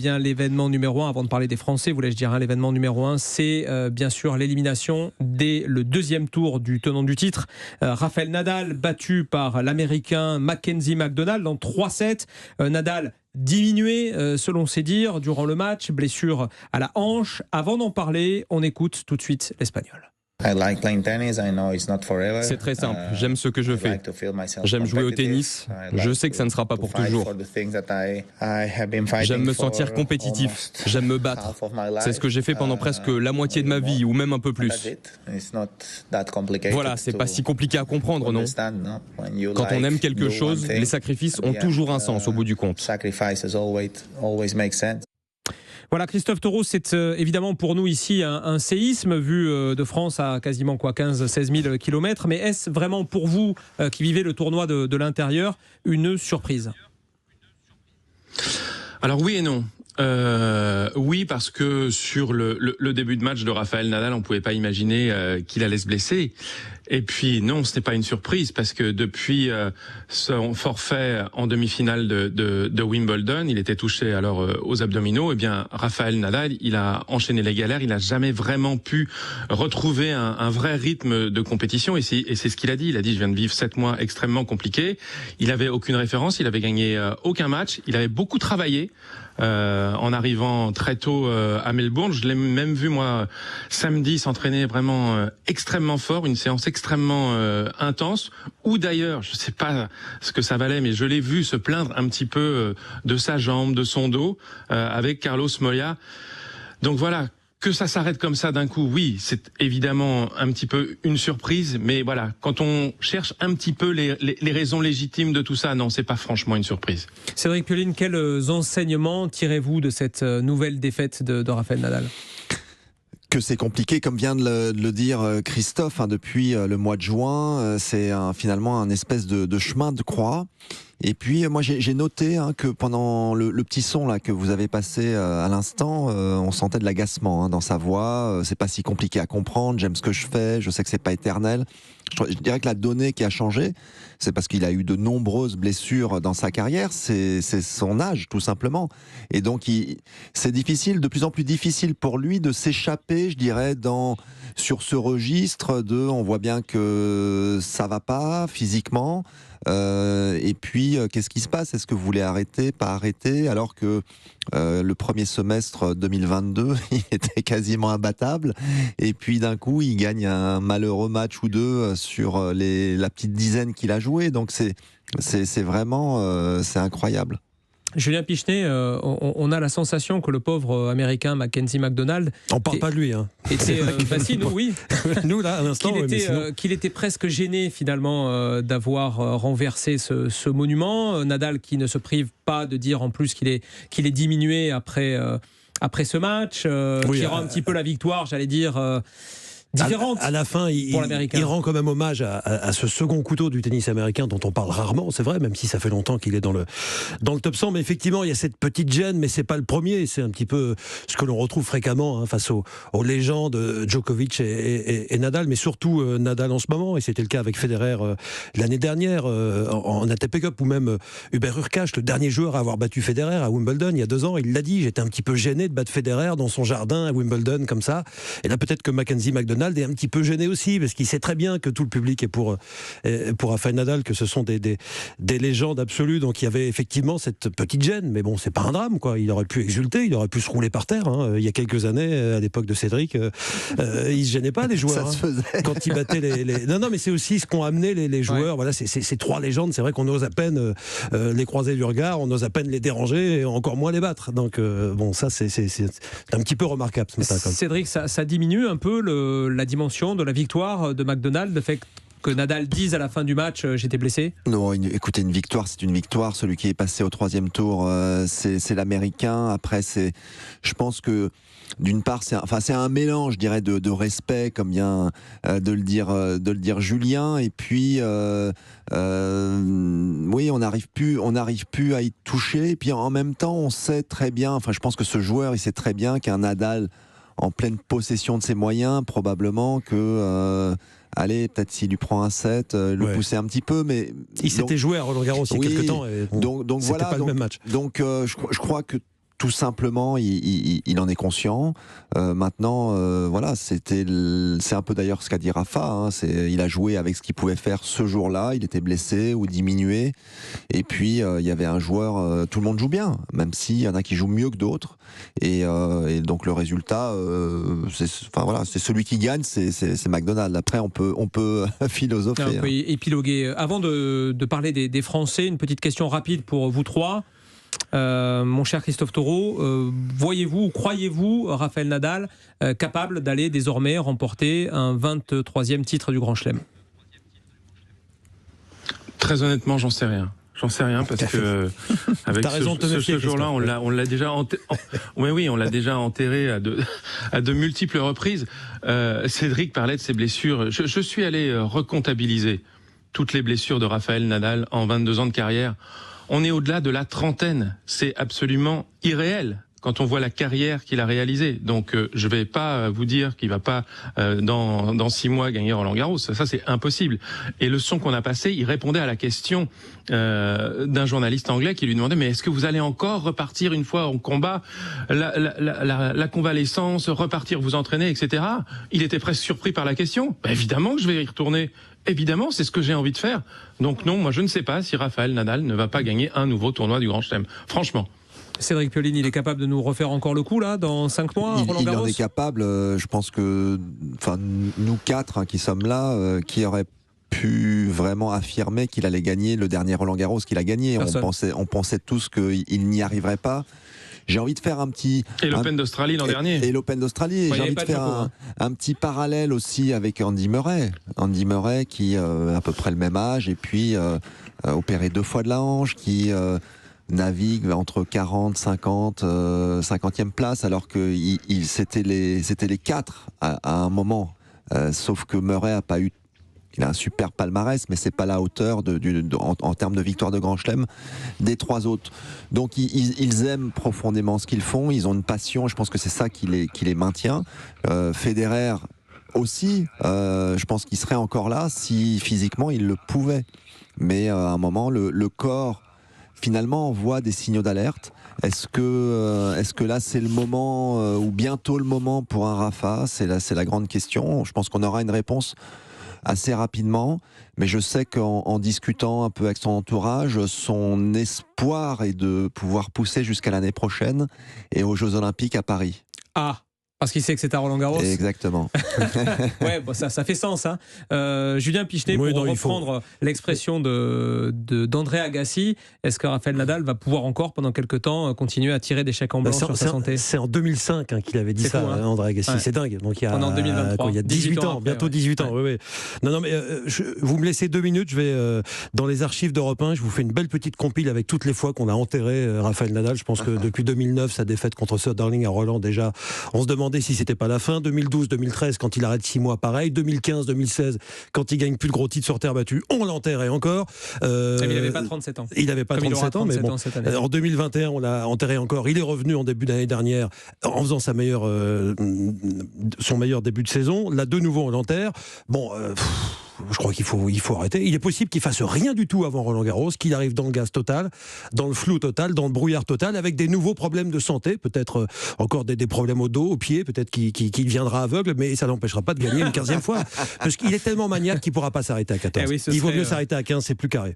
Bien, l'événement numéro 1, avant de parler des Français, voulais-je dire, l'événement numéro 1, c'est bien sûr l'élimination dès le deuxième tour du tenant du titre. Rafael Nadal, battu par l'Américain Mackenzie McDonald en 3-7. Nadal diminué, selon ses dires, durant le match, blessure à la hanche. Avant d'en parler, on écoute tout de suite l'Espagnol. C'est très simple, j'aime ce que je fais. J'aime jouer au tennis, je sais que ça ne sera pas pour toujours. J'aime me sentir compétitif, j'aime me battre. C'est ce que j'ai fait pendant presque la moitié de ma vie, ou même un peu plus. Voilà, c'est pas si compliqué à comprendre, non ? Quand on aime quelque chose, les sacrifices ont toujours un sens au bout du compte. Voilà, Christophe Taureau, c'est évidemment pour nous ici un séisme vu de France à quasiment 15-16 000 kilomètres. Mais est-ce vraiment pour vous qui vivez le tournoi de l'intérieur une surprise ? Alors oui et non. Oui, parce que sur le début de match de Rafael Nadal, on ne pouvait pas imaginer qu'il allait se blesser. Et puis non, ce n'est pas une surprise parce que depuis son forfait en demi-finale de Wimbledon, il était touché alors aux abdominaux. Eh bien, Rafael Nadal, il a enchaîné les galères. Il n'a jamais vraiment pu retrouver un vrai rythme de compétition. Et c'est ce qu'il a dit. Il a dit: je viens de vivre 7 mois extrêmement compliqués. Il avait aucune référence. Il avait gagné aucun match. Il avait beaucoup travaillé. En arrivant très tôt à Melbourne, je l'ai même vu moi samedi s'entraîner vraiment extrêmement fort, une séance extrêmement intense, où d'ailleurs, je sais pas ce que ça valait, mais je l'ai vu se plaindre un petit peu de sa jambe, de son dos, avec Carlos Moya. Donc voilà. Que ça s'arrête comme ça d'un coup, oui, c'est évidemment un petit peu une surprise, mais voilà, quand on cherche un petit peu les raisons légitimes de tout ça, non, c'est pas franchement une surprise. Cédric Pioline, quels enseignements tirez-vous de cette nouvelle défaite de Rafael Nadal ? Que c'est compliqué, comme vient de le dire Christophe, depuis le mois de juin, c'est finalement un espèce de chemin de croix. Et puis moi j'ai noté que pendant le petit son là que vous avez passé à l'instant, on sentait de l'agacement dans sa voix. C'est pas si compliqué à comprendre. J'aime ce que je fais. Je sais que c'est pas éternel. Je dirais que la donnée qui a changé, c'est parce qu'il a eu de nombreuses blessures dans sa carrière. C'est son âge tout simplement. Et donc c'est difficile, de plus en plus difficile pour lui de s'échapper, je dirais, sur ce registre on voit bien que ça va pas physiquement. Et puis, qu'est-ce qui se passe ? Est-ce que vous voulez arrêter, pas arrêter ? Alors que le premier semestre 2022, il était quasiment imbattable. Et puis, d'un coup, il gagne un malheureux match ou deux sur la petite dizaine qu'il a joué. Donc, c'est vraiment c'est incroyable. Julien Pichenet, on a la sensation que le pauvre Américain Mackenzie McDonald... On parle pas de lui. Était facile, oui. Nous, là, à l'instant, qu'il était presque gêné, finalement, d'avoir renversé ce monument. Nadal qui ne se prive pas de dire en plus qu'il est diminué après ce match, qui rend un petit peu la victoire, j'allais dire... différente. À la fin, il rend quand même hommage à ce second couteau du tennis américain dont on parle rarement, c'est vrai, même si ça fait longtemps qu'il est dans le top 100. Mais effectivement, il y a cette petite gêne, mais c'est pas le premier. C'est un petit peu ce que l'on retrouve fréquemment face aux légendes Djokovic et Nadal, mais surtout Nadal en ce moment. Et c'était le cas avec Federer l'année dernière en ATP Cup, ou même Hubert Hurkacz, le dernier joueur à avoir battu Federer à Wimbledon il y a 2 ans. Il l'a dit, j'étais un petit peu gêné de battre Federer dans son jardin à Wimbledon comme ça. Et là, peut-être que Mackenzie McDonald est un petit peu gêné aussi, parce qu'il sait très bien que tout le public est pour Rafael Nadal, que ce sont des légendes absolues. Donc il y avait effectivement cette petite gêne, mais bon, c'est pas un drame, quoi. Il aurait pu exulter, il aurait pu se rouler par terre. Il y a quelques années, à l'époque de Cédric, ils se gênaient pas, les joueurs. Ça se faisait. Quand ils battaient les... Non, mais c'est aussi ce qu'ont amené les joueurs. Ouais. Voilà, ces 3 légendes, c'est vrai qu'on ose à peine les croiser du regard, on ose à peine les déranger, et encore moins les battre. Donc bon, ça c'est un petit peu remarquable ce matin. Cédric, ça diminue un peu la dimension de la victoire de McDonald, le fait que Nadal dise à la fin du match j'étais blessé? Non, écoutez, une victoire, c'est une victoire. Celui qui est passé au 3e tour, c'est l'Américain. Après, je pense que d'une part, c'est un mélange, je dirais, de respect, comme vient de le dire Julien. Et puis, oui, on n'arrive plus à y toucher. Et puis, en même temps, on sait très bien. Enfin, je pense que ce joueur, il sait très bien qu'un Nadal en pleine possession de ses moyens, probablement que... allez, peut-être s'il lui prend un set, le pousser un petit peu, mais... Il s'était joué à Roland Garros il y a quelques temps, et donc c'était voilà, pas le même match. Donc je crois que tout simplement, il en est conscient. Maintenant, voilà, c'est un peu d'ailleurs ce qu'a dit Rafa. Hein, il a joué avec ce qu'il pouvait faire ce jour-là. Il était blessé ou diminué. Et puis, il y avait un joueur. Tout le monde joue bien, même s'il y en a qui jouent mieux que d'autres. Et donc le résultat, c'est celui qui gagne, c'est McDonald's. Après, on peut philosopher. On peut épiloguer. Avant de parler des Français, une petite question rapide pour vous trois. Mon cher Christophe Taureau, voyez-vous ou croyez-vous Rafael Nadal capable d'aller désormais remporter un 23e titre du Grand Chelem? Très honnêtement, j'en sais rien. J'en sais rien parce que avec ce jour-là, on l'a déjà enterré à de multiples reprises. Cédric parlait de ses blessures. Je suis allé recomptabiliser toutes les blessures de Rafael Nadal en 22 ans de carrière. On est au-delà de la trentaine. C'est absolument irréel quand on voit la carrière qu'il a réalisée. Donc, je vais pas vous dire qu'il va pas dans 6 mois gagner Roland-Garros. Ça, c'est impossible. Et le son qu'on a passé, il répondait à la question d'un journaliste anglais qui lui demandait: mais est-ce que vous allez encore repartir une fois en combat, la convalescence, repartir vous entraîner, etc. Il était presque surpris par la question. Bah, évidemment que je vais y retourner. Évidemment, c'est ce que j'ai envie de faire. Donc non, moi je ne sais pas si Rafael Nadal ne va pas gagner un nouveau tournoi du Grand Chelem. Franchement. Cédric Pioline, il est capable de nous refaire encore le coup là dans 5 mois à Roland Garros? Il en est capable. Je pense que, nous 4 qui sommes là, qui auraient pu vraiment affirmer qu'il allait gagner le dernier Roland Garros qu'il a gagné. On pensait tous qu'il n'y arriverait pas. J'ai envie de faire un petit... Et l'Open d'Australie l'an dernier. Et l'Open d'Australie. J'ai envie de faire un petit parallèle aussi avec Andy Murray. Andy Murray qui a à peu près le même âge et puis opéré 2 fois de la hanche, qui navigue entre 40, 50, 50e place, alors que c'était les 4 à un moment. Sauf que Murray a pas eu... Il a un super palmarès, mais c'est pas la hauteur en termes de victoire de Grand Chelem des 3 autres. Donc ils aiment profondément ce qu'ils font, ils ont une passion, je pense que c'est ça qui les maintient. Federer aussi, je pense qu'il serait encore là si physiquement il le pouvait. Mais à un moment, le corps finalement envoie des signaux d'alerte. Est-ce que là c'est le moment ou bientôt le moment pour un Rafa? C'est la grande question. Je pense qu'on aura une réponse assez rapidement, mais je sais qu'en discutant un peu avec son entourage, son espoir est de pouvoir pousser jusqu'à l'année prochaine et aux Jeux Olympiques à Paris. Ah, parce qu'il sait que c'est à Roland-Garros. Exactement. Ouais, bon, ça fait sens. Hein. Julien Pichenet, pour reprendre l'expression d'André Agassi, est-ce que Rafael Nadal va pouvoir encore, pendant quelques temps, continuer à tirer des chèques en blanc sur sa santé? C'est en 2005 qu'il avait dit ça, hein, André Agassi. Ouais. C'est dingue. Donc il y a, pendant 2023. Il y a 18 ans, après, bientôt 18 ans. Ouais. Non, mais vous me laissez 2 minutes. Je vais dans les archives d'Europe 1. Je vous fais une belle petite compile avec toutes les fois qu'on a enterré Rafael Nadal. Je pense que depuis 2009, sa défaite contre Söderling à Roland, déjà, on se demandait si c'était pas la fin. 2012, 2013, quand il arrête 6 mois, pareil. 2015, 2016, quand il gagne plus de gros titres sur terre battue, on l'enterrait encore. Mais il n'avait pas 37 ans. Il n'avait pas 37 ans, mais bon. En 2021, on l'a enterré encore. Il est revenu en début d'année dernière en faisant son meilleur début de saison. Là, de nouveau, on l'enterre. Bon, je crois qu'il faut arrêter. Il est possible qu'il fasse rien du tout avant Roland-Garros, qu'il arrive dans le gaz total, dans le flou total, dans le brouillard total, avec des nouveaux problèmes de santé, peut-être encore des problèmes au dos, au pied, peut-être qu'il viendra aveugle, mais ça n'empêchera pas de gagner une 15e fois. Parce qu'il est tellement maniaque qu'il ne pourra pas s'arrêter à 14. Il vaut mieux s'arrêter à 15, c'est plus carré.